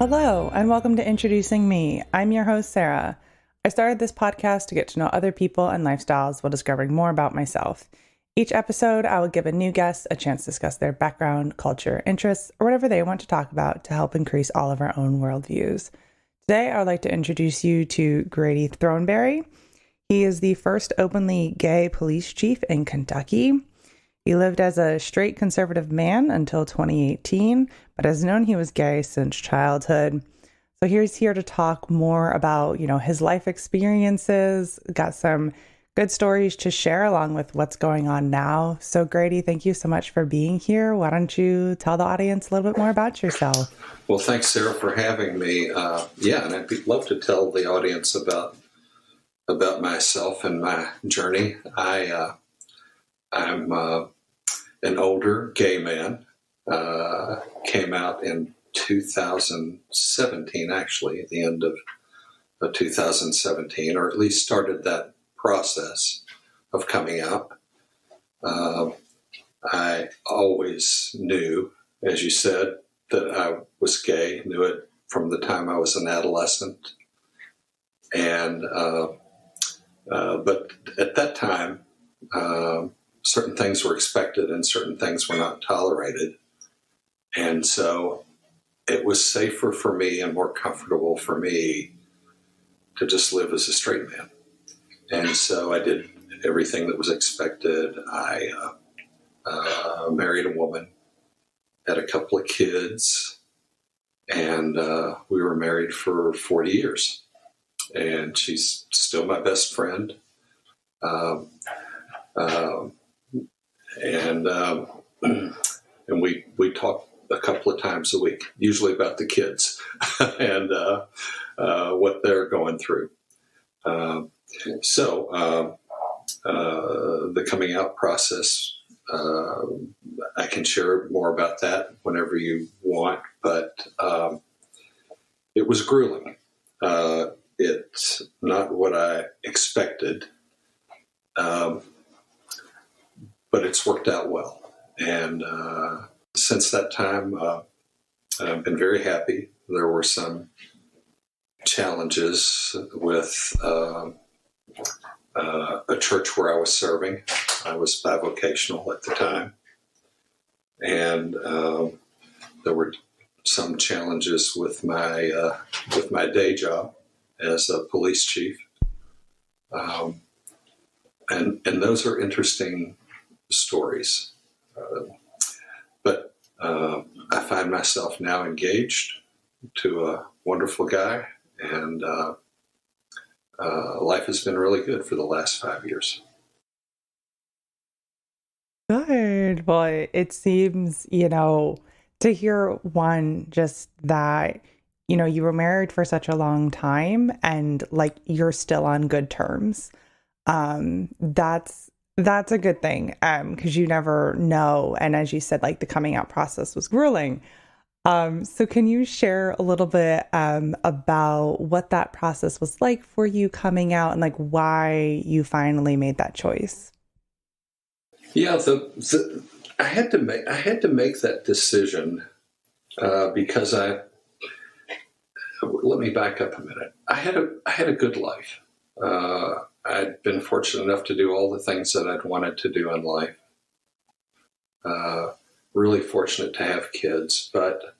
Hello, and welcome to Introducing Me. I'm your host, Sarah. I started this podcast to get to know other people and lifestyles while discovering more about myself. Each episode, I will give a new guest a chance to discuss their background, culture, interests, or whatever they want to talk about to help increase all of our own worldviews. Today, I would like to introduce you to Grady Throneberry. He is the first openly gay police chief in Kentucky. He lived as a straight conservative man until 2018, but has known he was gay since childhood. So he's here to talk more about, his life experiences, got some good stories to share along with what's going on now. So Grady, thank you so much for being here. Why don't you tell the audience a little bit more about yourself? Well, thanks, Sarah, for having me. And I'd love to tell the audience about myself and my journey. I'm an older gay man. Came out in 2017, actually, at the end of 2017, or at least started that process of coming out. I always knew, as you said, that I was gay, knew it from the time I was an adolescent. And but at that time, certain things were expected and certain things were not tolerated. And so it was safer for me and more comfortable for me to just live as a straight man. And so I did everything that was expected. I married a woman, had a couple of kids, and we were married for 40 years. And she's still my best friend. And we talk a couple of times a week, usually about the kids and what they're going through. So the coming out process, I can share more about that whenever you want, but it was grueling. It's not what I expected, but it's worked out well. And since that time, I've been very happy. There were some challenges with a church where I was serving. I was bi-vocational at the time. And there were some challenges with my day job as a police chief. And those are interesting stories. But I find myself now engaged to a wonderful guy, and life has been really good for the last 5 years. Good. Well, it seems, to hear one, just that, you were married for such a long time and like you're still on good terms. That's a good thing, because you never know. And as you said, like the coming out process was grueling. So can you share a little bit about what that process was like for you coming out and like why you finally made that choice? Yeah, I had to make that decision because let me back up a minute. I had a good life. I'd been fortunate enough to do all the things that I'd wanted to do in life. Really fortunate to have kids, but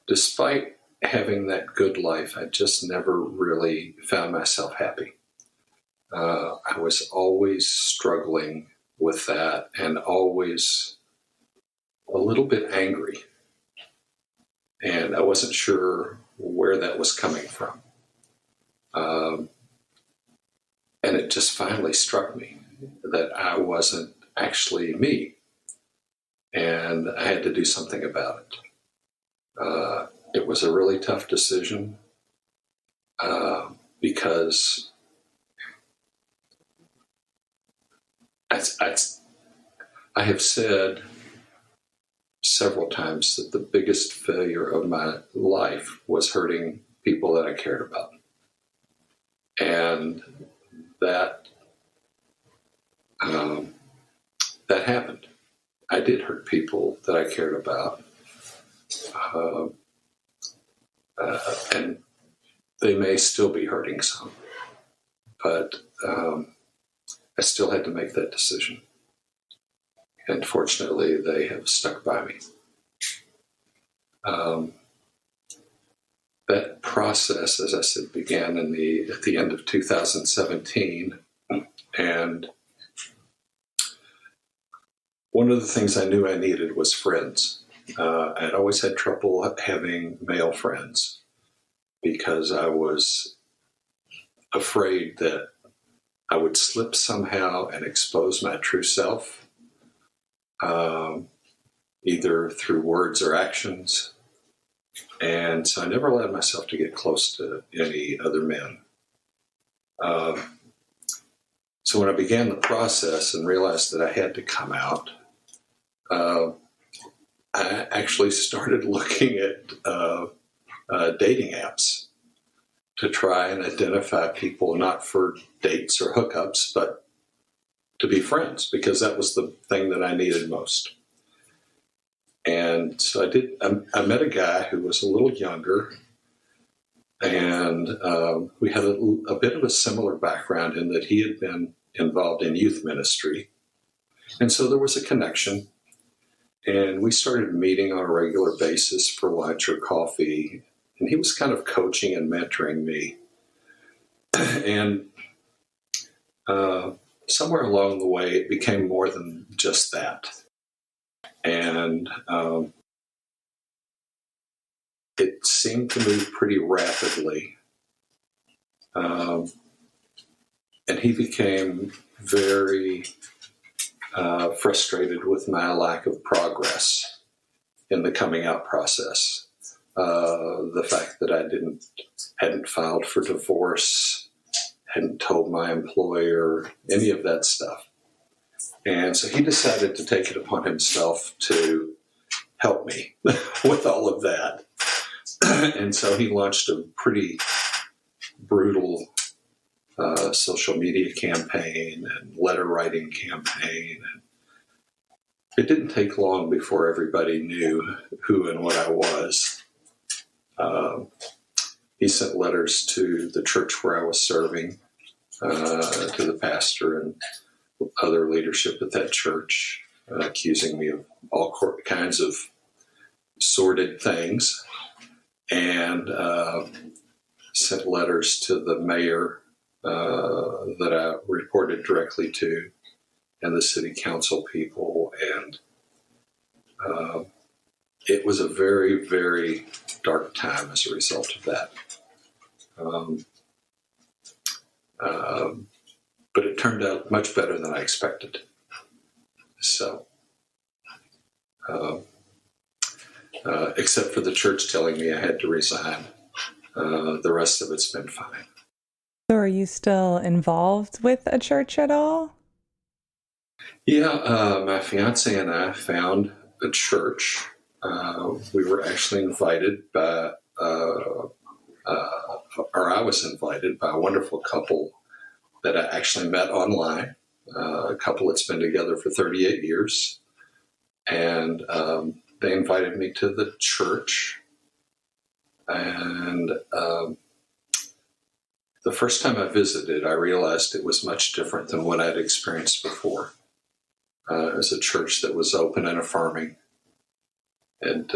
despite having that good life, I just never really found myself happy. I was always struggling with that and always a little bit angry. And I wasn't sure where that was coming from. And it just finally struck me that I wasn't actually me. And I had to do something about it. It was a really tough decision because I have said several times that the biggest failure of my life was hurting people that I cared about. And that happened. I did hurt people that I cared about. uh, and they may still be hurting some, but I still had to make that decision. And fortunately, they have stuck by me. That process, as I said, began at the end of 2017. And one of the things I knew I needed was friends. I'd always had trouble having male friends because I was afraid that I would slip somehow and expose my true self, either through words or actions. And so I never allowed myself to get close to any other men. So when I began the process and realized that I had to come out, I actually started looking at dating apps to try and identify people, not for dates or hookups, but to be friends, because that was the thing that I needed most. And so I met a guy who was a little younger, and we had a bit of a similar background in that he had been involved in youth ministry. And so there was a connection, and we started meeting on a regular basis for lunch or coffee, and he was kind of coaching and mentoring me. And somewhere along the way, it became more than just that. And it seemed to move pretty rapidly. And he became very frustrated with my lack of progress in the coming out process. The fact that I hadn't filed for divorce, hadn't told my employer, any of that stuff. And so he decided to take it upon himself to help me with all of that. And so he launched a pretty brutal social media campaign and letter writing campaign. And it didn't take long before everybody knew who and what I was. He sent letters to the church where I was serving, to the pastor and other leadership at that church, accusing me of all kinds of sordid things, and sent letters to the mayor that I reported directly to, and the city council people, and it was a very, very dark time as a result of that. But it turned out much better than I expected. So, except for the church telling me I had to resign, the rest of it's been fine. So are you still involved with a church at all? Yeah, my fiancé and I found a church. We were actually invited by, or I was invited by a wonderful couple that I actually met online, a couple that's been together for 38 years. And they invited me to the church. And the first time I visited, I realized it was much different than what I'd experienced before. It was a church that was open and affirming, and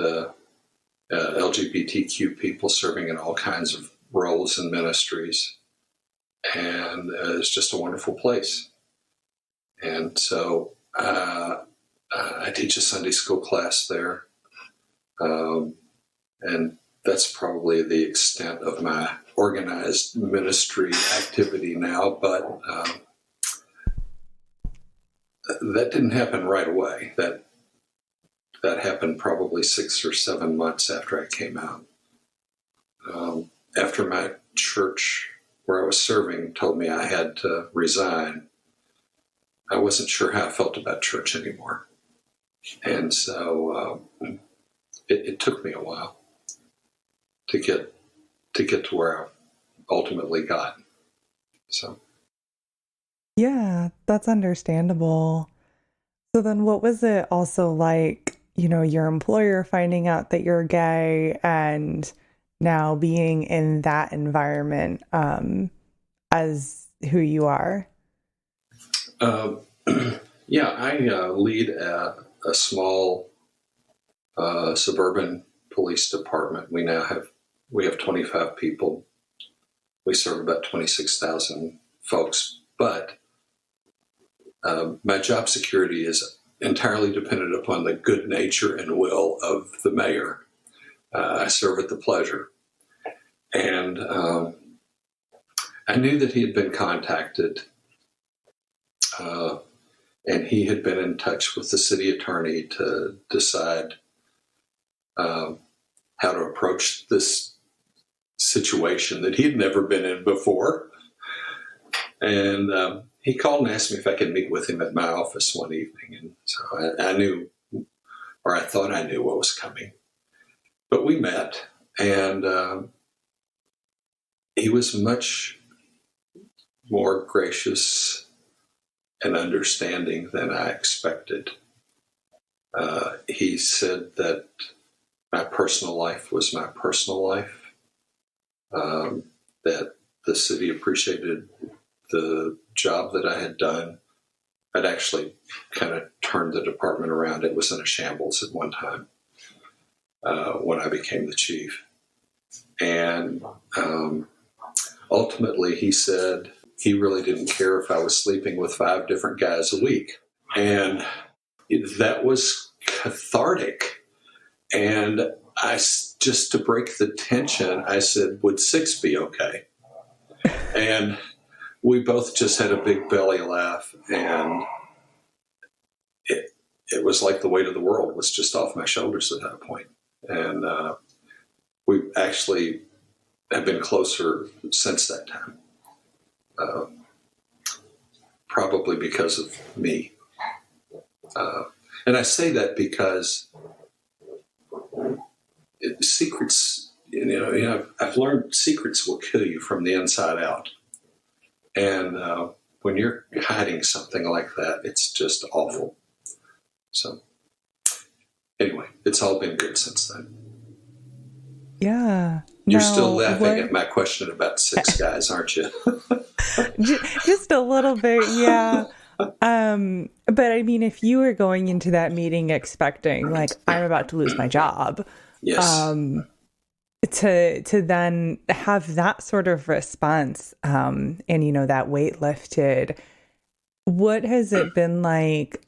LGBTQ people serving in all kinds of roles and ministries. And it's just a wonderful place. And so I teach a Sunday school class there. And that's probably the extent of my organized ministry activity now. But that didn't happen right away. That happened probably 6 or 7 months after I came out. After my church where I was serving told me I had to resign, I wasn't sure how I felt about church anymore. And so it took me a while to get to where I ultimately got. So. Yeah, that's understandable. So then what was it also like your employer finding out that you're gay and now being in that environment as who you are? Uh, yeah, I lead a small suburban police department. We have 25 people. We serve about 26,000 folks, but my job security is entirely dependent upon the good nature and will of the mayor. I serve at the pleasure. And I knew that he had been contacted, and he had been in touch with the city attorney to decide how to approach this situation that he'd never been in before. And he called and asked me if I could meet with him at my office one evening. And so I knew, or I thought I knew what was coming. But we met, and he was much more gracious and understanding than I expected. He said that my personal life was my personal life, that the city appreciated the job that I had done. I'd actually kind of turned the department around. It was in a shambles at one time when I became the chief. And ultimately, he said he really didn't care if I was sleeping with 5 different guys a week. And that was cathartic. And just to break the tension, I said, would 6 be okay? And we both just had a big belly laugh, and it was like the weight of the world was just off my shoulders at that point. And we actually have been closer since that time, probably because of me. And I say that because secrets, I've learned secrets will kill you from the inside out. And when you're hiding something like that, it's just awful. So anyway, it's all been good since then. Yeah. You're still laughing at my question about 6 guys, aren't you? Just a little bit, yeah. But I mean, if you were going into that meeting expecting, like, I'm about to lose my job, yes. To then have that sort of response, and that weight lifted, what has it been like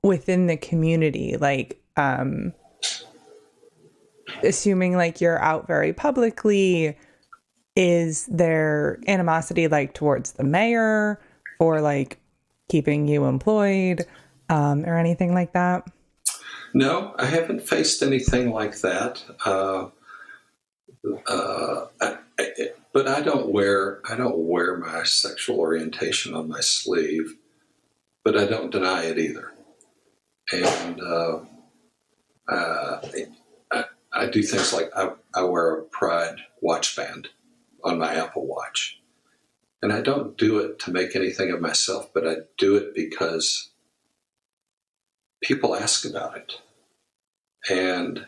within the community? Like, assuming like you're out very publicly, is there animosity like towards the mayor or like keeping you employed, or anything like that? No, I haven't faced anything like that. But I don't wear my sexual orientation on my sleeve, but I don't deny it either. And I do things like I wear a Pride watch band on my Apple Watch. And I don't do it to make anything of myself, but I do it because people ask about it. And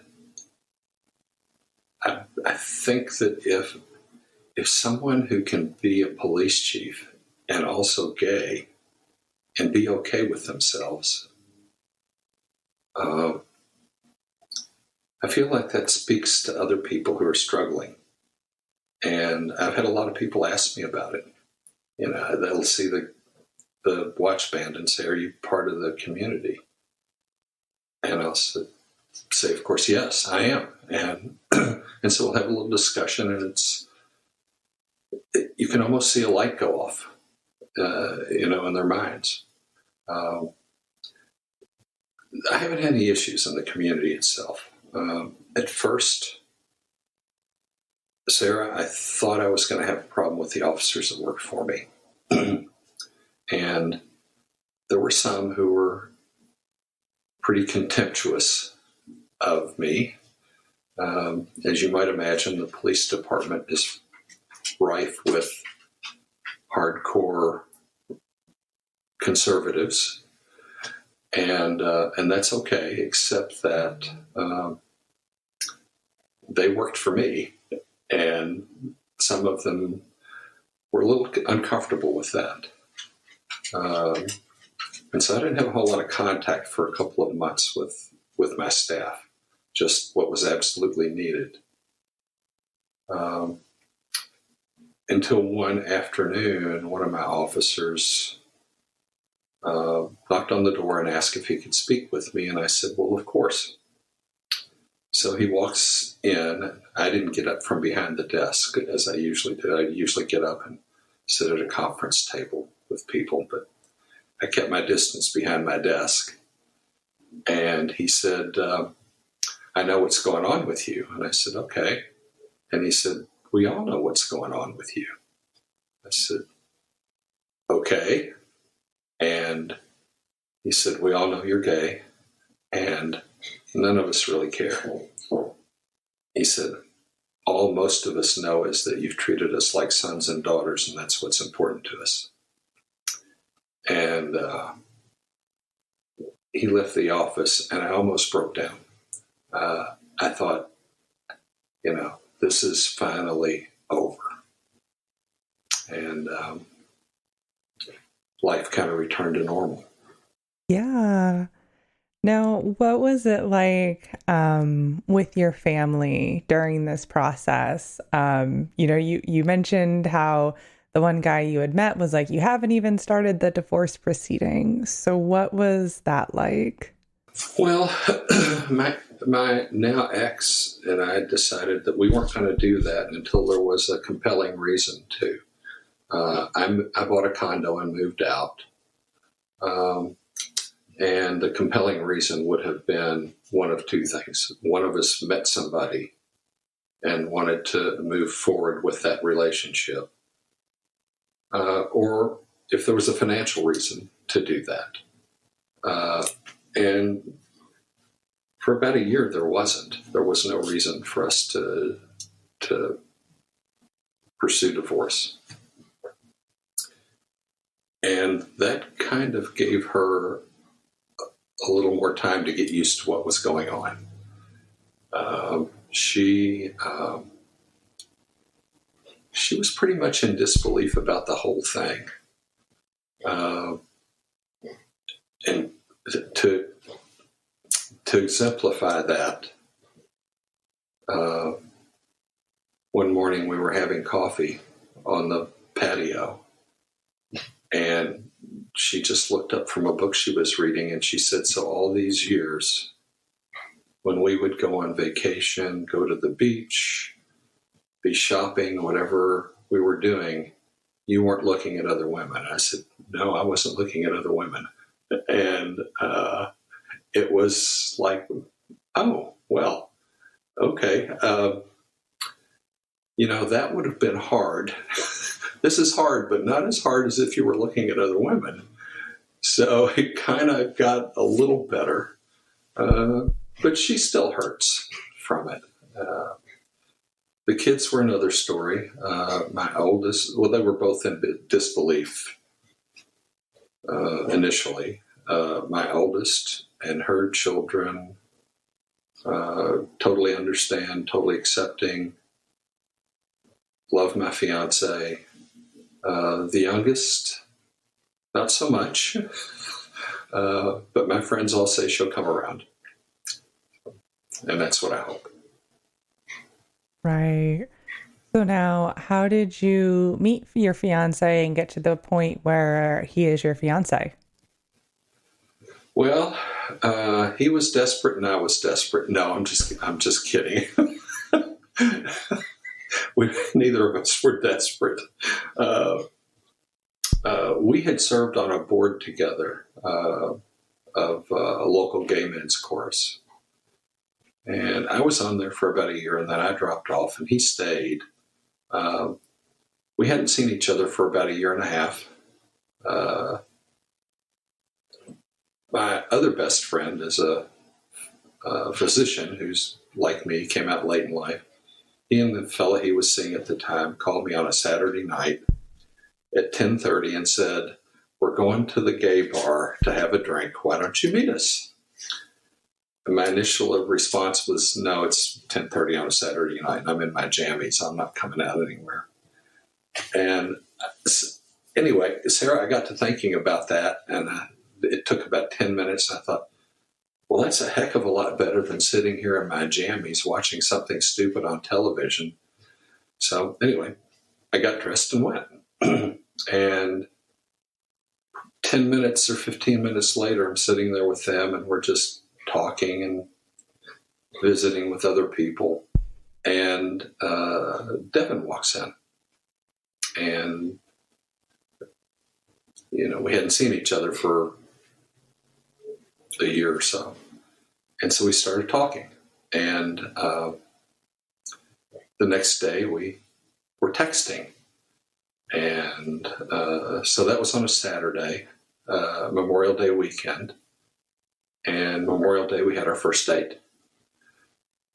I think that if someone who can be a police chief and also gay and be okay with themselves, I feel like that speaks to other people who are struggling. And I've had a lot of people ask me about it. They'll see the watch band and say, "Are you part of the community?" And I'll say, "Of course, yes, I am." And so we'll have a little discussion, and you can almost see a light go off, in their minds. I haven't had any issues in the community itself. At first, Sarah, I thought I was going to have a problem with the officers that worked for me. And there were some who were pretty contemptuous of me. As you might imagine, the police department is rife with hardcore conservatives. and that's okay, except that they worked for me, and some of them were a little uncomfortable with that. And so I didn't have a whole lot of contact for a couple of months with my staff, just what was absolutely needed. Until one afternoon, one of my officers knocked on the door and asked if he could speak with me, and I said, well, of course. So he walks in. I didn't get up from behind the desk as I usually do. I usually get up and sit at a conference table with people, but I kept my distance behind my desk. And he said, I know what's going on with you. And I said, okay. And he said, we all know what's going on with you. I said, okay. And he said, we all know you're gay, and none of us really care. He said, all most of us know is that you've treated us like sons and daughters, and that's what's important to us. And he left the office, and I almost broke down. I thought, this is finally over. And life kind of returned to normal. Yeah. Now, what was it like with your family during this process? You mentioned how the one guy you had met was like, you haven't even started the divorce proceedings. So what was that like? Well, my now ex and I decided that we weren't going to do that until there was a compelling reason to. I bought a condo and moved out. And the compelling reason would have been one of two things. One of us met somebody and wanted to move forward with that relationship. Or if there was a financial reason to do that. And for about a year, there wasn't. There was no reason for us to pursue divorce. And that kind of gave her a little more time to get used to what was going on. She was pretty much in disbelief about the whole thing. And to exemplify that, one morning we were having coffee on the patio, and she just looked up from a book she was reading, and she said, so all these years, when we would go on vacation, go to the beach, be shopping, whatever we were doing, you weren't looking at other women. I said, no, I wasn't looking at other women. And it was like, oh, well, okay. That would have been hard. This is hard, but not as hard as if you were looking at other women. So it kind of got a little better, but she still hurts from it. The kids were another story. My oldest, they were both in disbelief initially. My oldest and her children totally understand, totally accepting, love my fiancé. The youngest, not so much, but my friends all say she'll come around. And that's what I hope. Right. So now, how did you meet your fiance and get to the point where he is your fiance? Well, he was desperate and I was desperate. No, I'm just kidding. Neither of us were desperate. We had served on a board together of a local gay men's chorus. And I was on there for about a year, and then I dropped off, and he stayed. We hadn't seen each other for about a year and a half. My other best friend is a physician who's like me, came out late in life. He and the fella he was seeing at the time called me on a Saturday night at 10:30 and said, we're going to the gay bar to have a drink. Why don't you meet us? And my initial response was, no, it's 10:30 on a Saturday night, and I'm in my jammies, so I'm not coming out anywhere. And anyway, Sarah, I got to thinking about that, and it took about 10 minutes, and I thought, well, that's a heck of a lot better than sitting here in my jammies watching something stupid on television. So anyway, I got dressed and went. And 10 minutes or 15 minutes later, I'm sitting there with them, and we're just talking and visiting with other people. And Devin walks in. And, we hadn't seen each other for a year or so. And so we started talking. And the next day we were texting. And so that was on a Saturday, Memorial Day weekend. And Memorial Day, we had our first date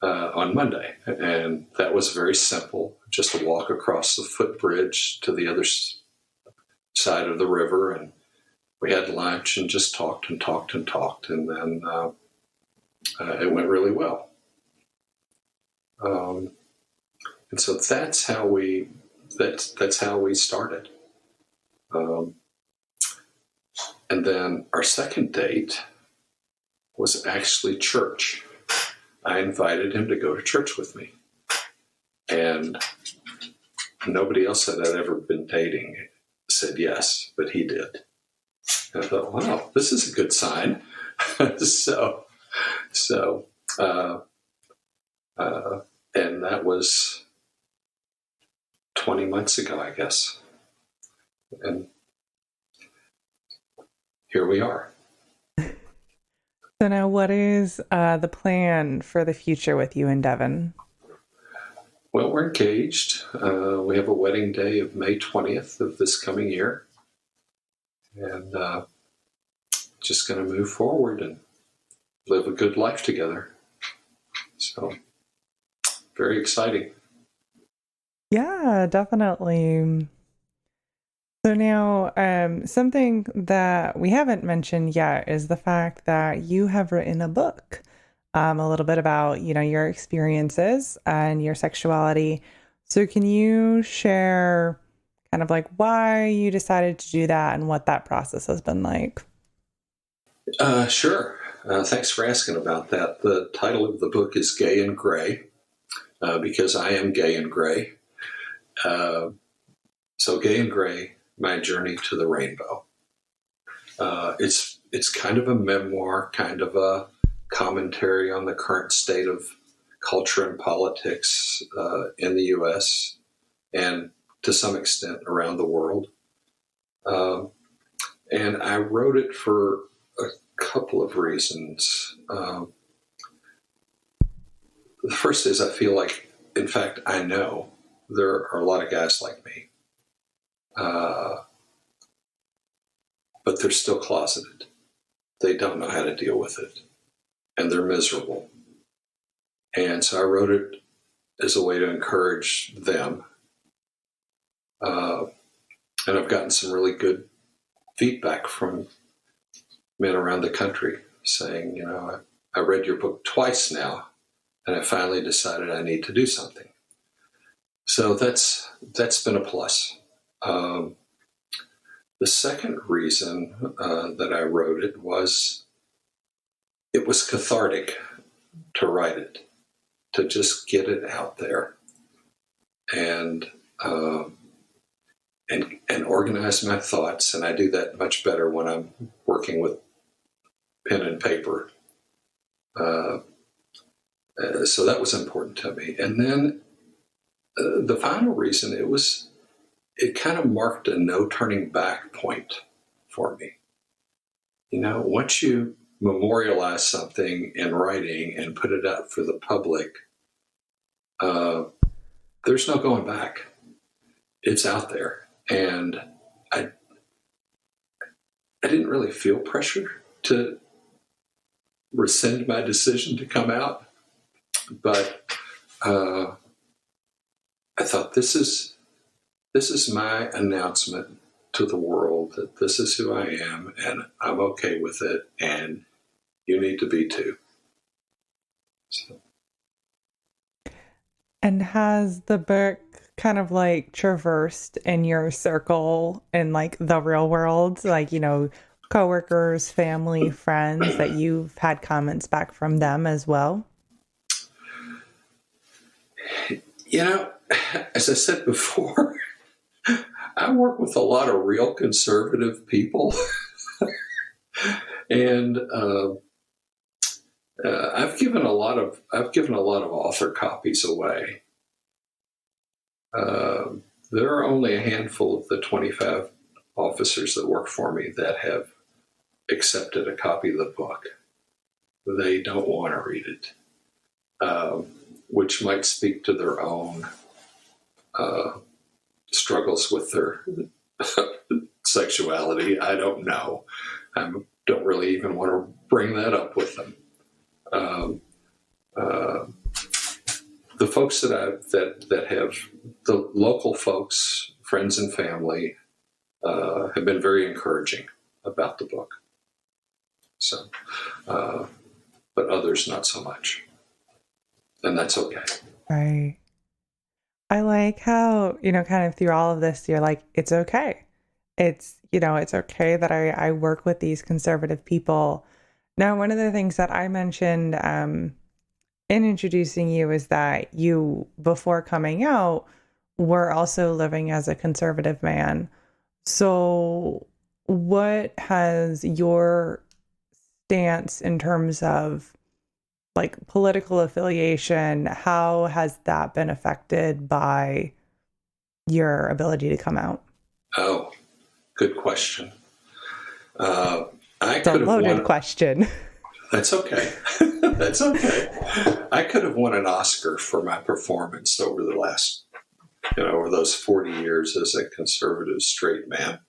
on Monday. And that was very simple, just a walk across the footbridge to the other side of the river. And we had lunch and just talked and talked and talked. And then it went really well. And so that's how we started. And then our second date was actually church. I invited him to go to church with me. And nobody else that I'd ever been dating said yes, but he did. And I thought, wow, this is a good sign. And that was 20 months ago, I guess. And here we are. So now what is the plan for the future with you and Devin? Well, we're engaged. We have a wedding day of May 20th of this coming year. And just going to move forward and live a good life together. So, very exciting. Yeah, definitely. So now, something that we haven't mentioned yet is the fact that you have written a book, a little bit about, your experiences and your sexuality. So can you share kind of like why you decided to do that and what that process has been like? Sure. Thanks for asking about that. The title of the book is Gay and Gray, because I am gay and gray. So Gay and Gray, my journey to the rainbow. It's kind of a memoir, kind of a commentary on the current state of culture and politics in the U.S. and to some extent around the world. And I wrote it for a couple of reasons. The first is I feel like, in fact, I know there are a lot of guys like me. But they're still closeted. They don't know how to deal with it. And they're miserable. And so I wrote it as a way to encourage them. And I've gotten some really good feedback from men around the country saying, I read your book twice now, and I finally decided I need to do something. So that's been a plus. The second reason that I wrote it was cathartic to write it, to just get it out there and organize my thoughts. And I do that much better when I'm working with pen and paper. So that was important to me. And then the final reason, it kind of marked a no turning back point for me. Once you memorialize something in writing and put it out for the public, there's no going back. It's out there. And I didn't really feel pressure to rescind my decision to come out. But I thought this is my announcement to to the world that this is who I am and I'm okay with it, and you need to be too. So. And has the book kind of like traversed in your circle in like the real world, like, coworkers, family, friends, that you've had comments back from them as well? As I said before, I work with a lot of real conservative people, and I've given a lot of author copies away. There are only a handful of the 25 officers that work for me that have accepted a copy of the book. They don't want to read it, which might speak to their own struggles with their sexuality. I don't know. I don't really even want to bring that up with them. The folks that have, the local folks, friends and family, have been very encouraging about the book. So, but others not so much, and that's okay. Right. I like how, kind of through all of this, you're like, it's okay. It's okay that I work with these conservative people. Now, one of the things that I mentioned in introducing you is that you, before coming out, were also living as a conservative man. So what has your stance in terms of like political affiliation, how has that been affected by your ability to come out? Oh, good question. It's a loaded question. That's okay. That's okay. I could have won an Oscar for my performance over the last, over those 40 years as a conservative straight man.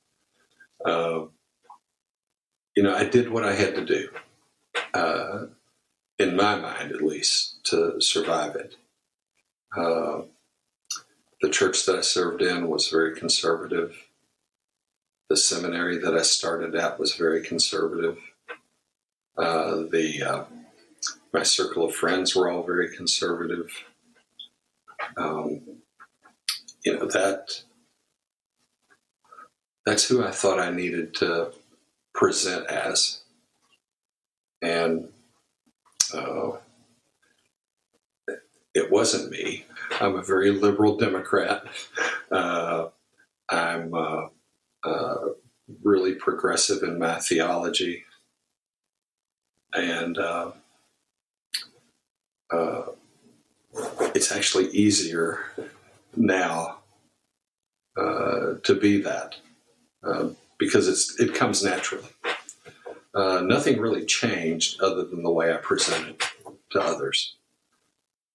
I did what I had to do, in my mind at least, to survive it. The church that I served in was very conservative. The seminary that I started at was very conservative. My circle of friends were all very conservative. That's who I thought I needed to present as. And it wasn't me. I'm a very liberal Democrat. I'm really progressive in my theology. And it's actually easier now to be that because it comes naturally. Nothing really changed other than the way I present it to others.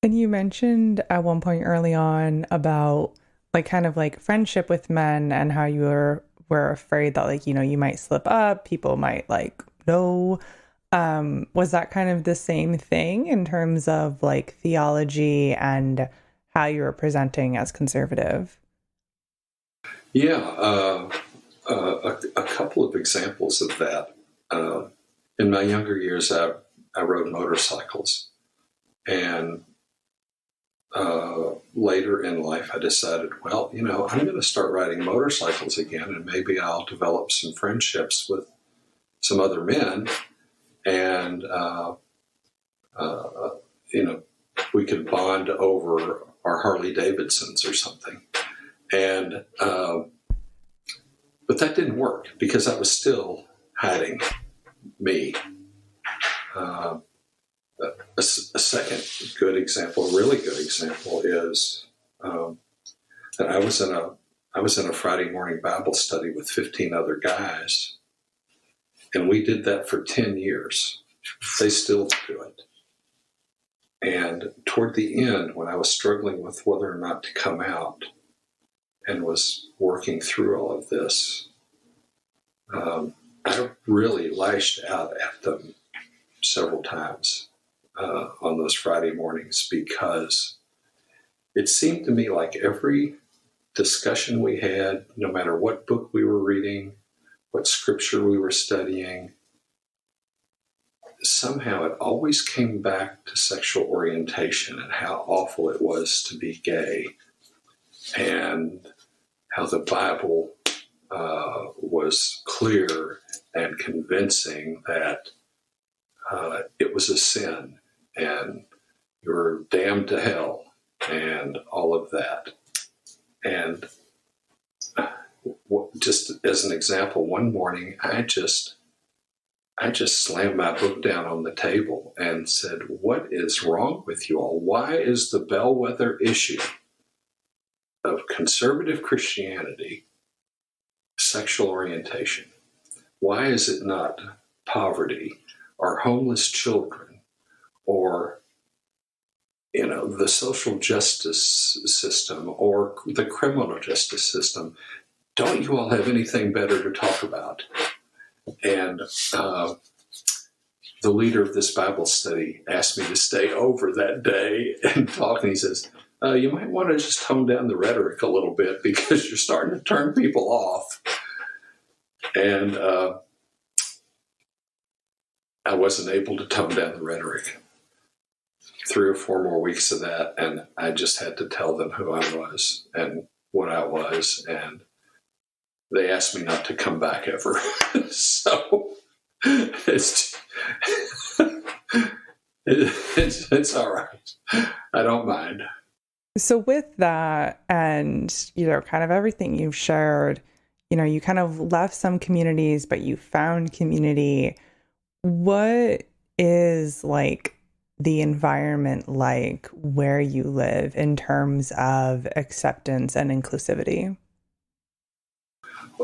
And you mentioned at one point early on about like kind of like friendship with men and how you were afraid that like, you might slip up, people might like know. Was that kind of the same thing in terms of like theology and how you were presenting as conservative? Yeah, a couple of examples of that. In my younger years, I rode motorcycles, and later in life, I decided, well, I'm going to start riding motorcycles again, and maybe I'll develop some friendships with some other men, and we could bond over our Harley Davidsons or something. And but that didn't work because I was still hiding me. A second good example, a really good example, is that I was in a Friday morning Bible study with 15 other guys, and we did that for 10 years. They still do it. And toward the end, when I was struggling with whether or not to come out and was working through all of this, I really lashed out at them several times on those Friday mornings, because it seemed to me like every discussion we had, no matter what book we were reading, what scripture we were studying, somehow it always came back to sexual orientation and how awful it was to be gay, and how the Bible was clear and convincing that it was a sin and you were damned to hell and all of that. And just as an example, one morning I just slammed my book down on the table and said, "What is wrong with you all? Why is the bellwether issue of conservative Christianity sexual orientation? Why is it not poverty or homeless children or the social justice system or the criminal justice system? Don't you all have anything better to talk about?" And the leader of this Bible study asked me to stay over that day and talk. And he says, "You might want to just tone down the rhetoric a little bit because you're starting to turn people off." And I wasn't able to tone down the rhetoric. 3 or 4 more weeks of that, and I just had to tell them who I was and what I was, and they asked me not to come back ever. So it's all right. I don't mind. So with that and, kind of everything you've shared, you kind of left some communities, but you found community. What is the environment like where you live in terms of acceptance and inclusivity?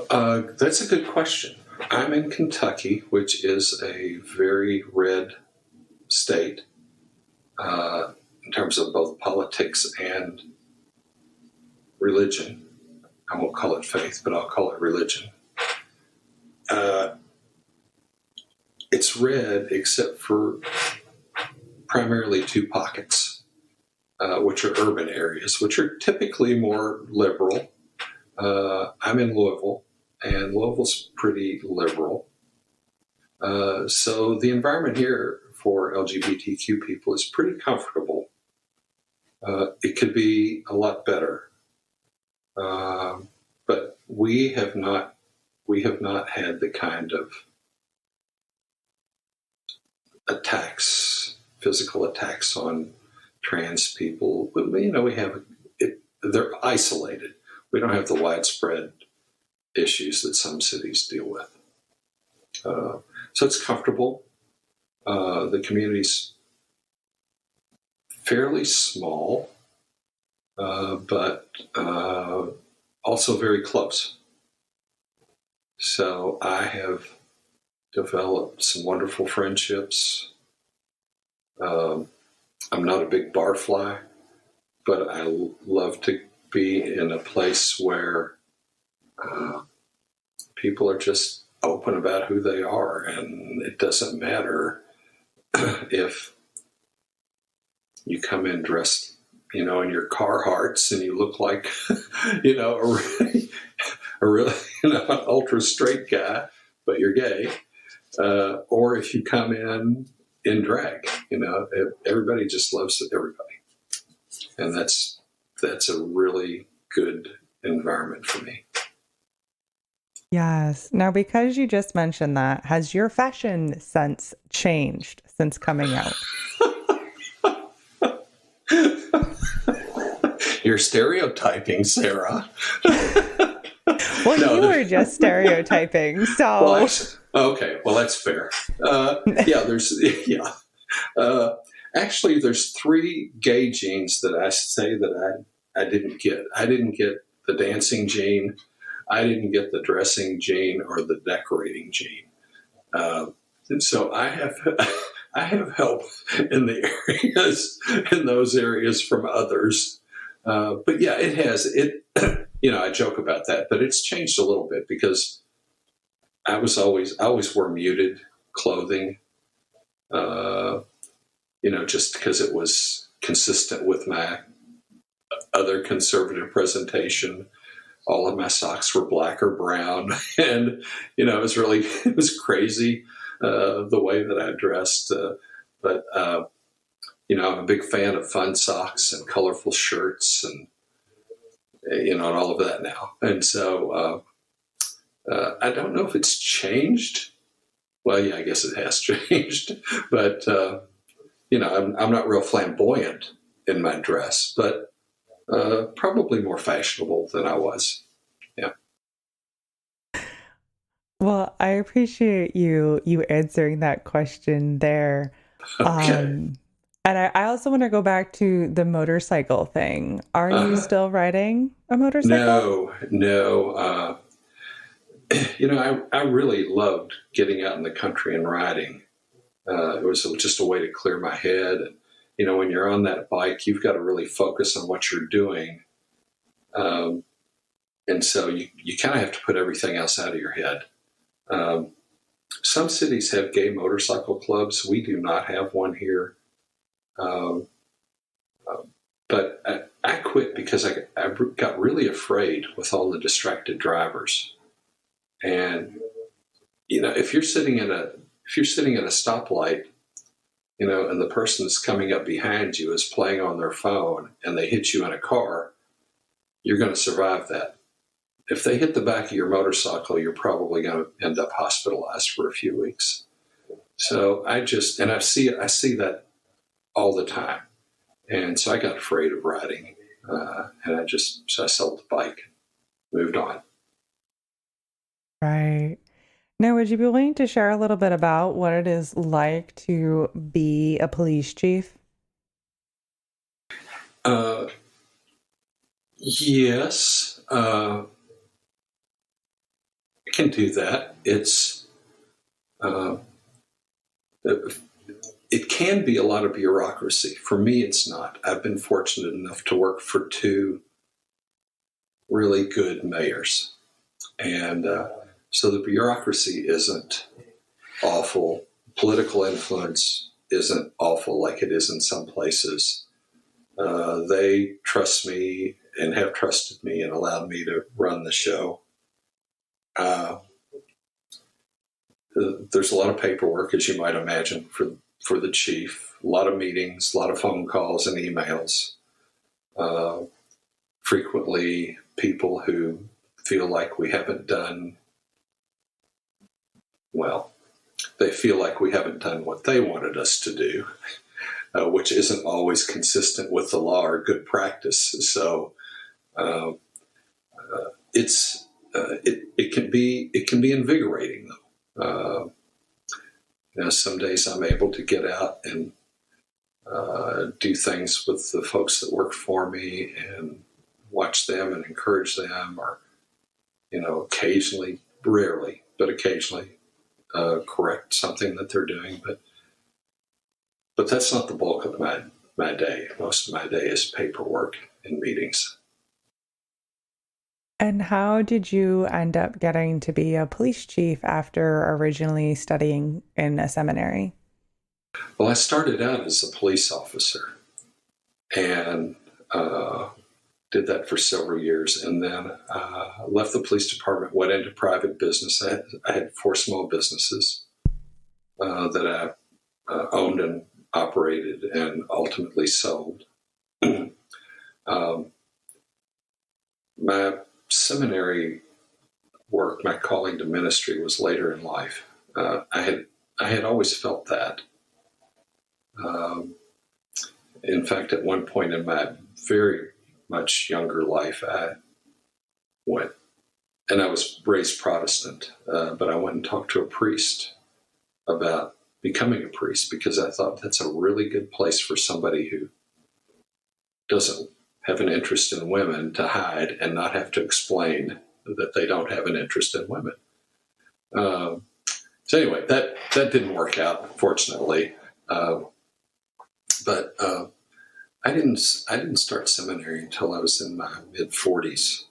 That's a good question. I'm in Kentucky, which is a very red state in terms of both politics and religion. I won't call it faith, but I'll call it religion. It's red except for primarily 2 pockets, which are urban areas, which are typically more liberal. I'm in Louisville, and Louisville's pretty liberal. So the environment here for LGBTQ people is pretty comfortable. It could be a lot better. But we have not had the kind of attacks, physical attacks on trans people. We have it. They're isolated. We don't have the widespread issues that some cities deal with. So it's comfortable. The community's fairly small, but also very close. So I have developed some wonderful friendships. I'm not a big barfly, but I love to be in a place where people are just open about who they are, and it doesn't matter if you come in dressed, in your Carhartts and you look like, a really, an ultra straight guy, but you're gay, or if you come in drag, everybody just loves everybody, and that's a really good environment for me. Yes. Now, because you just mentioned that, has your fashion sense changed since coming out? You're stereotyping, Sarah. Well, no, you were just stereotyping, so... Well, okay, well, that's fair. Actually, there's 3 gay genes that I say that I didn't get. I didn't get the dancing gene, I didn't get the dressing gene, or the decorating gene. And so I have help in those areas from others. But yeah, it has. I joke about that, but it's changed a little bit because I always wore muted clothing, just because it was consistent with my other conservative presentation. all of my socks were black or brown. And, it was crazy the way that I dressed. But I'm a big fan of fun socks and colorful shirts and, and all of that now. And so I don't know if it's changed. Well, yeah, I guess it has changed. But, I'm not real flamboyant in my dress, but probably more fashionable than I was. Yeah. Well, I appreciate you answering that question there. Okay. And I also want to go back to the motorcycle thing. Are you still riding a motorcycle? No. I really loved getting out in the country and riding. It was just a way to clear my head. And, when you're on that bike, you've got to really focus on what you're doing. And so you kind of have to put everything else out of your head. Some cities have gay motorcycle clubs. We do not have one here. But I quit because I got really afraid with all the distracted drivers. And, if you're sitting at a stoplight, and the person that's coming up behind you is playing on their phone and they hit you in a car, you're going to survive that. If they hit the back of your motorcycle, you're probably going to end up hospitalized for a few weeks. So I see that all the time. And so I got afraid of riding. And I sold the bike, moved on. Right. Now, would you be willing to share a little bit about what it is like to be a police chief? Yes, I can do that. It can be a lot of bureaucracy. For me, it's not. I've been fortunate enough to work for two really good mayors. And so the bureaucracy isn't awful. Political influence isn't awful like it is in some places. They trust me and have trusted me and allowed me to run the show. There's a lot of paperwork, as you might imagine, for the chief. A lot of meetings, a lot of phone calls and emails. Frequently, people who feel like we haven't done well. They feel like we haven't done what they wanted us to do, which isn't always consistent with the law or good practice. So it can be invigorating though. Some days I'm able to get out and do things with the folks that work for me and watch them and encourage them, or occasionally, rarely, but occasionally correct something that they're doing. But that's not the bulk of my day. Most of my day is paperwork and meetings. And how did you end up getting to be a police chief after originally studying in a seminary? Well, I started out as a police officer and did that for several years. And then left the police department, went into private business. I had 4 small businesses that I owned and operated and ultimately sold. My seminary work, my calling to ministry, was later in life. I had always felt that. In fact, at one point in my very much younger life, I went, and I was raised Protestant, but I went and talked to a priest about becoming a priest because I thought that's a really good place for somebody who doesn't have an interest in women to hide and not have to explain that they don't have an interest in women. So anyway, that didn't work out, fortunately. But I didn't start seminary until I was in my mid-40s,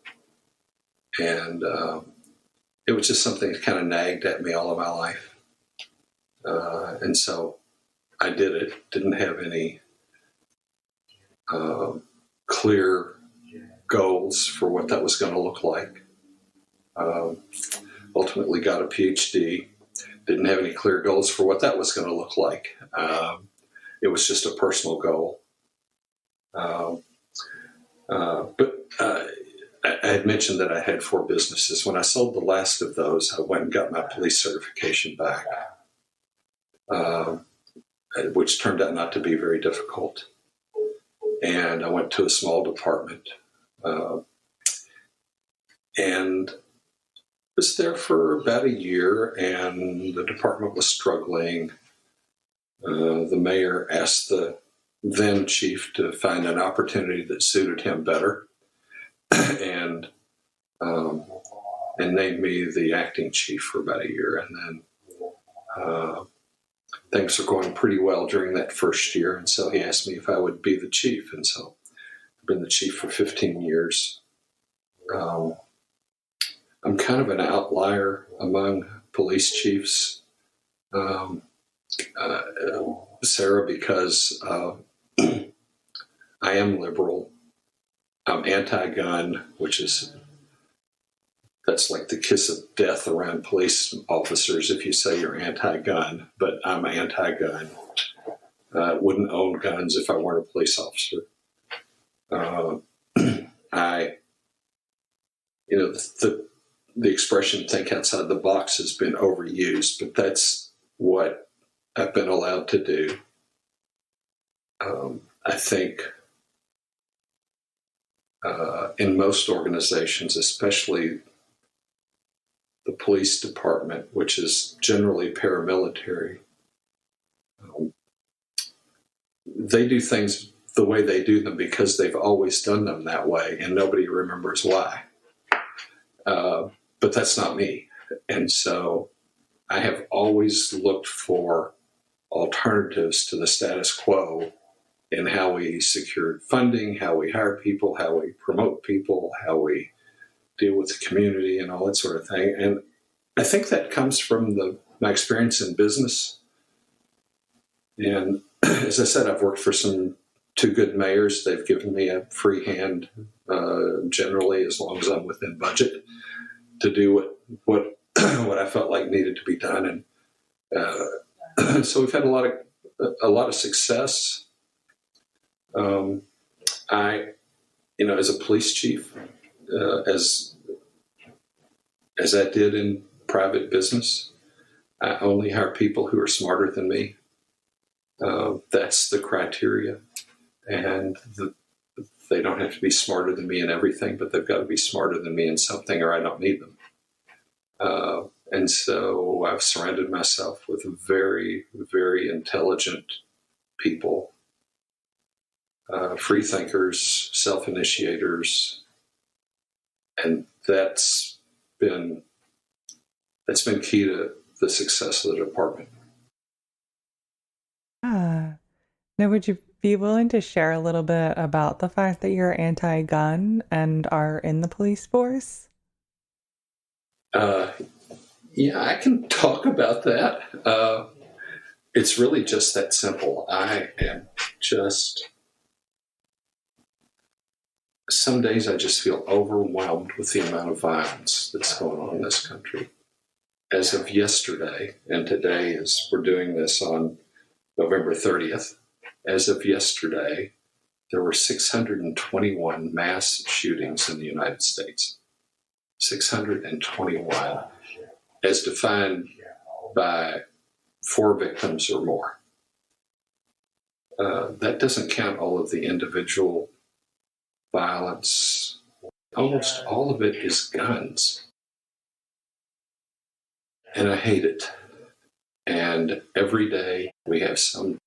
and it was just something that kind of nagged at me all of my life, and so I did it. Didn't have any clear goals goals for what that was going to look like. Ultimately got a PhD. Didn't have any clear goals for what that was going to look like. It was just a personal goal. But I had mentioned that I had 4 businesses. When I sold the last of those, I went and got my police certification back, which turned out not to be very difficult. And I went to a small department and was there for about a year, and the department was struggling. The mayor asked the then chief to find an opportunity that suited him better, and named me the acting chief for about a year. And then things were going pretty well during that first year, and so he asked me if I would be the chief. And so I've been the chief for 15 years. I'm kind of an outlier among police chiefs, Sarah, because I am liberal. I'm anti-gun, that's like the kiss of death around police officers if you say you're anti-gun, but I'm anti-gun. Wouldn't own guns if I weren't a police officer. The expression "think outside the box" has been overused, but that's what I've been allowed to do. I think in most organizations, especially the police department, which is generally paramilitary, they do things the way they do them because they've always done them that way, and nobody remembers why. But that's not me. And so I have always looked for alternatives to the status quo in how we secure funding, how we hire people, how we promote people, how we deal with the community and all that sort of thing. And I think that comes from my experience in business. And as I said, I've worked for 2 good mayors. They've given me a free hand, generally, as long as I'm within budget, to do what I felt like needed to be done. And so we've had a lot of success. As a police chief, as I did in private business, I only hire people who are smarter than me. That's the criteria. And they don't have to be smarter than me in everything, but they've got to be smarter than me in something, or I don't need them. And so I've surrounded myself with very, very intelligent people, free thinkers, self-initiators, and that's been key to the success of the department. Now, would you be willing to share a little bit about the fact that you're anti-gun and are in the police force? Yeah, I can talk about that. It's really just that simple. Some days I just feel overwhelmed with the amount of violence that's going on in this country. As of yesterday, and today is we're doing this on November 30th, as of yesterday, there were 621 mass shootings in the United States. 621, as defined by 4 victims or more. That doesn't count all of the individual violence. Almost all of it is guns. And I hate it. And every day we have some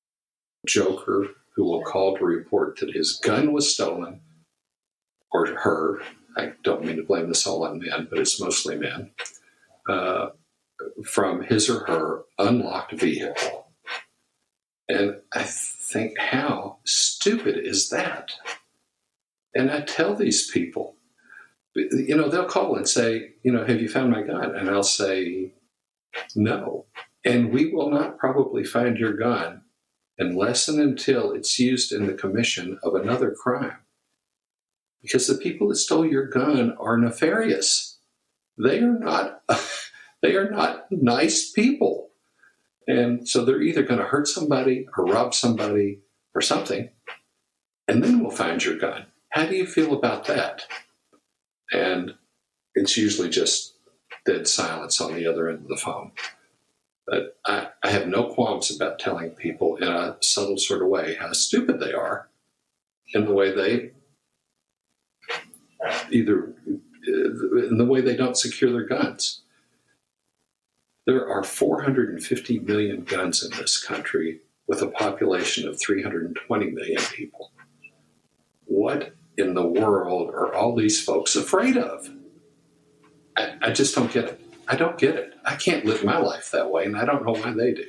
joker who will call to report that his gun was stolen, or her. I don't mean to blame this all on men, but it's mostly men, from his or her unlocked vehicle. And I think, how stupid is that? And I tell these people, they'll call and say, have you found my gun? And I'll say, no. And we will not probably find your gun unless and until it's used in the commission of another crime. because the people that stole your gun are nefarious. They are not, they are not nice people. And so they're either going to hurt somebody or rob somebody or something, and then we'll find your gun. How do you feel about that? And it's usually just dead silence on the other end of the phone. But I have no qualms about telling people in a subtle sort of way how stupid they are in the way they don't secure their guns. There are 450 million guns in this country with a population of 320 million people. What in the world are all these folks afraid of? I just don't get it. I don't get it. I can't live my life that way, and I don't know why they do.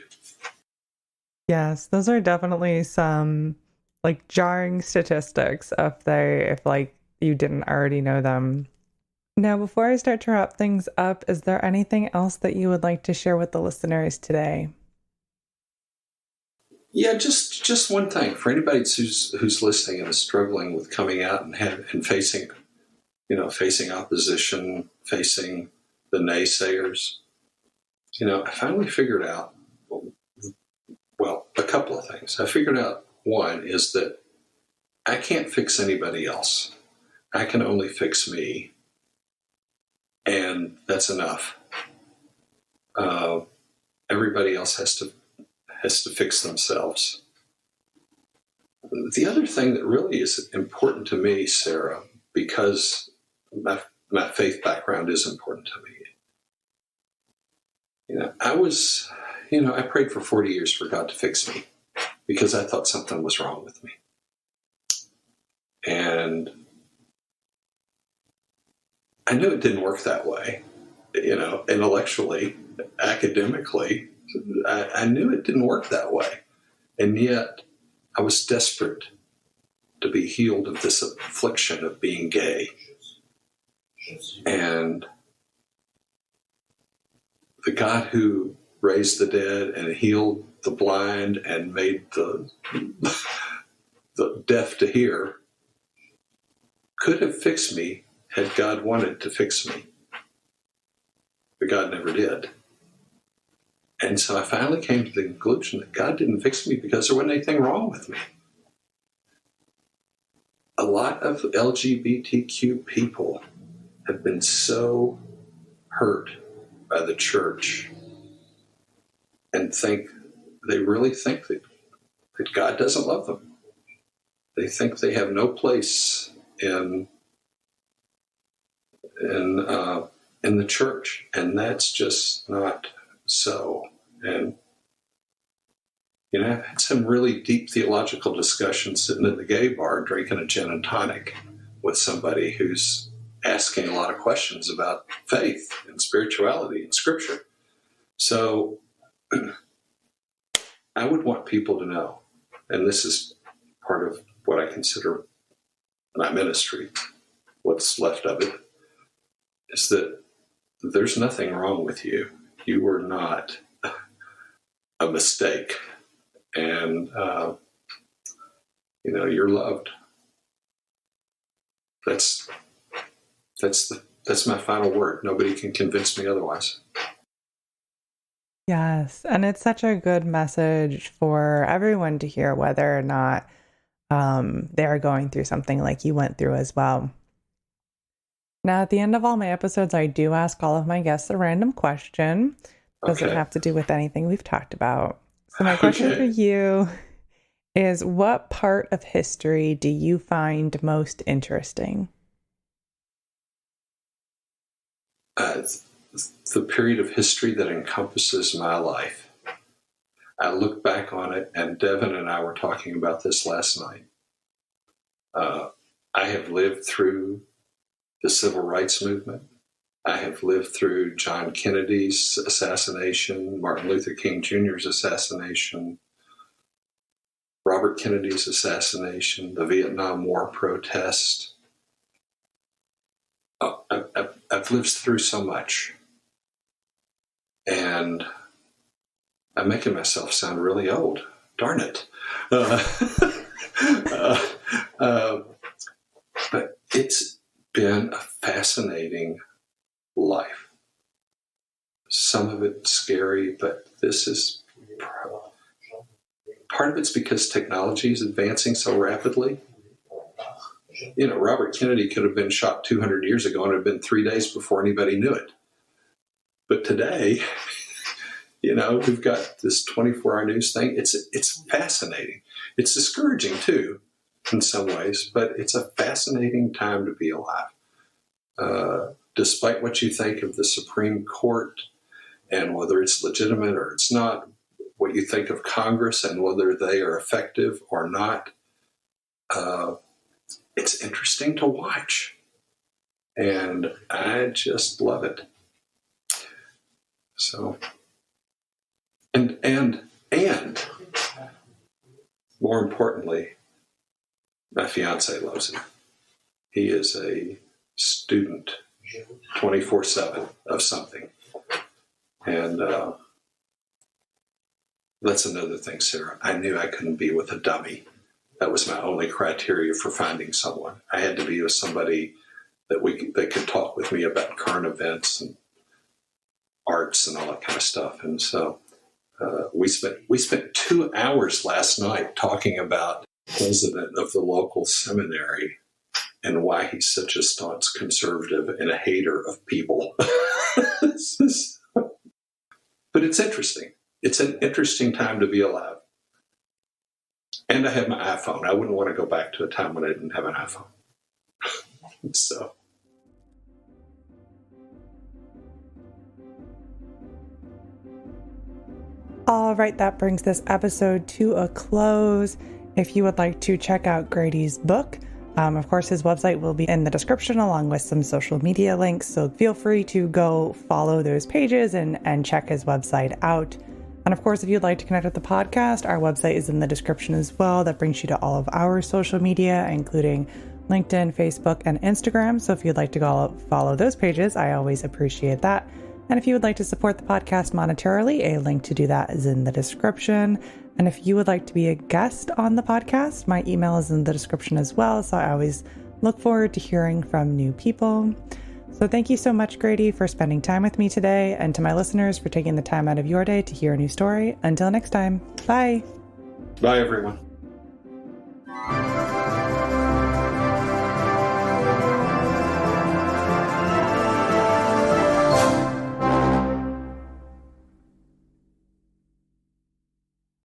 Yes, those are definitely some like jarring statistics if you didn't already know them. Now, before I start to wrap things up, is there anything else that you would like to share with the listeners today? Yeah, just one thing for anybody who's listening and is struggling with coming out and facing opposition, facing the naysayers. I finally figured out, well, a couple of things. I figured out one is that I can't fix anybody else. I can only fix me. And that's enough. Everybody else has to fix themselves. The other thing that really is important to me, Sarah, because my faith background is important to me. I prayed for 40 years for God to fix me because I thought something was wrong with me. And I knew it didn't work that way, intellectually, academically. I knew it didn't work that way. And yet I was desperate to be healed of this affliction of being gay. And the God who raised the dead and healed the blind and made the deaf to hear could have fixed me had God wanted to fix me. But God never did. And so I finally came to the conclusion that God didn't fix me because there wasn't anything wrong with me. A lot of LGBTQ people have been so hurt by the church and they really think that God doesn't love them. They think they have no place in the church, and that's just not so. And I've had some really deep theological discussions sitting at the gay bar drinking a gin and tonic with somebody who's asking a lot of questions about faith and spirituality and scripture. So I would want people to know, and this is part of what I consider my ministry, what's left of it, is that there's nothing wrong with you. You are not a mistake. And, you're loved. That's my final word. Nobody can convince me otherwise. Yes, and it's such a good message for everyone to hear, whether or not they're going through something like you went through as well. Now, at the end of all my episodes, I do ask all of my guests a random question. Doesn't have to do with anything we've talked about. So my question for you is, what part of history do you find most interesting? The period of history that encompasses my life. I look back on it, and Devin and I were talking about this last night. I have lived through the civil rights movement. I have lived through John Kennedy's assassination, Martin Luther King Jr.'s assassination, Robert Kennedy's assassination, the Vietnam War protest. I've lived through so much. And I'm making myself sound really old. Darn it. But it's been a fascinating life. Some of it's scary, but this is part of it's because technology is advancing so rapidly. Robert Kennedy could have been shot 200 years ago and it had been 3 days before anybody knew it. But today, we've got this 24-hour news thing. It's fascinating. It's discouraging too, in some ways, but it's a fascinating time to be alive. Despite what you think of the Supreme Court and whether it's legitimate or it's not, what you think of Congress and whether they are effective or not, it's interesting to watch. And I just love it. So, and more importantly, my fiancé loves it. He is a student 24/7 of something. And that's another thing, Sarah. I knew I couldn't be with a dummy. That was my only criteria for finding someone. I had to be with somebody that could talk with me about current events and arts and all that kind of stuff. And so we spent 2 hours last night talking about the president of the local seminary and why he's such a staunch conservative and a hater of people. But it's interesting. It's an interesting time to be alive. And I have my iPhone. I wouldn't want to go back to a time when I didn't have an iPhone. So. All right, that brings this episode to a close. If you would like to check out Grady's book, of course, his website will be in the description along with some social media links. So feel free to go follow those pages and check his website out. And of course, if you'd like to connect with the podcast, our website is in the description as well. That brings you to all of our social media, including LinkedIn, Facebook, and Instagram. So if you'd like to go follow those pages, I always appreciate that. And if you would like to support the podcast monetarily, a link to do that is in the description. And if you would like to be a guest on the podcast, my email is in the description as well. So I always look forward to hearing from new people. So thank you so much, Grady, for spending time with me today, and to my listeners for taking the time out of your day to hear a new story. Until next time, bye. Bye, everyone.